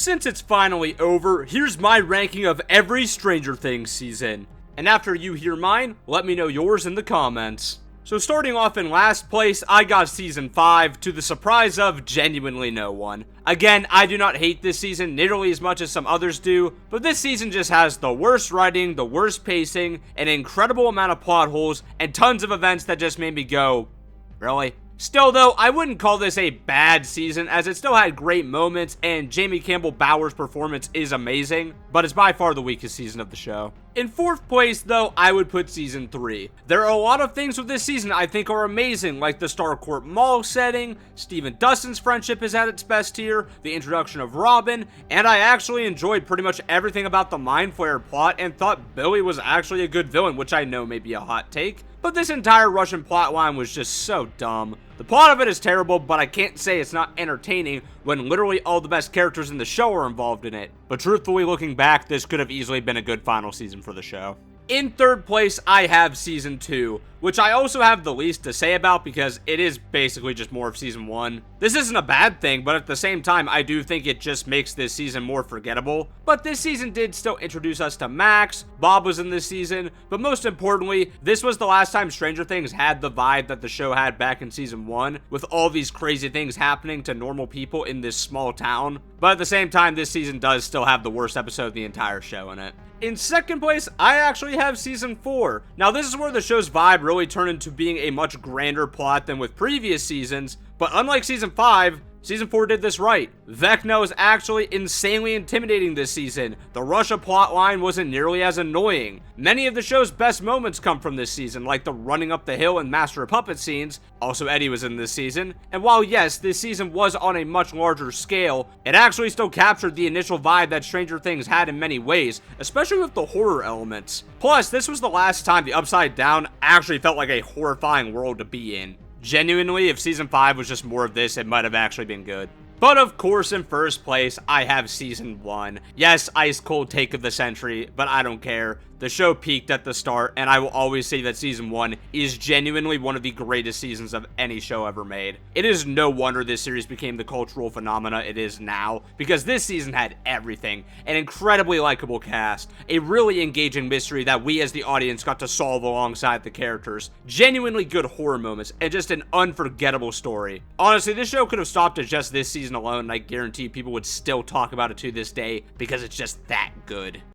Since it's finally over, here's my ranking of every Stranger Things season. And after you hear mine, let me know yours in the comments. So starting off in last place, I got season 5, to the surprise of genuinely no one. Again, I do not hate this season nearly as much as some others do, but this season just has the worst writing, the worst pacing, an incredible amount of plot holes, and tons of events that just made me go, really? Still though, I wouldn't call this a bad season, as it still had great moments, and Jamie Campbell Bower's performance is amazing, but it's by far the weakest season of the show. In 4th place though, I would put season 3. There are a lot of things with this season I think are amazing, like the Starcourt Mall setting, Steve and Dustin's friendship is at its best here, the introduction of Robin, and I actually enjoyed pretty much everything about the Mind Flayer plot and thought Billy was actually a good villain, which I know may be a hot take. But this entire Russian plotline was just so dumb. The plot of it is terrible, but I can't say it's not entertaining when literally all the best characters in the show are involved in it. But truthfully, looking back, this could have easily been a good final season for the show. In 3rd place, I have season 2, which I also have the least to say about because it is basically just more of season 1. This isn't a bad thing, but at the same time, I do think it just makes this season more forgettable. But this season did still introduce us to Max, Bob was in this season, but most importantly, this was the last time Stranger Things had the vibe that the show had back in season 1, with all these crazy things happening to normal people in this small town. But at the same time, this season does still have the worst episode of the entire show in it. In 2nd place, I actually have season 4. Now this is where the show's vibe really turned into being a much grander plot than with previous seasons, but unlike season 5, season 4 did this right. Vecna was actually insanely intimidating this season. The Russia plotline wasn't nearly as annoying. Many of the show's best moments come from this season, like the running up the hill and Master of Puppets scenes. Also, Eddie was in this season. And while yes, this season was on a much larger scale, it actually still captured the initial vibe that Stranger Things had in many ways, especially with the horror elements. Plus, this was the last time the Upside Down actually felt like a horrifying world to be in. Genuinely, if season 5 was just more of this, it might have actually been good. But of course, in 1st place, I have season 1. Yes, ice cold take of the century, but I don't care. The show peaked at the start, and I will always say that season 1 is genuinely one of the greatest seasons of any show ever made. It is no wonder this series became the cultural phenomena it is now, because this season had everything. An incredibly likable cast, a really engaging mystery that we as the audience got to solve alongside the characters, genuinely good horror moments, and just an unforgettable story. Honestly, this show could have stopped at just this season alone, and I guarantee people would still talk about it to this day, because it's just that good.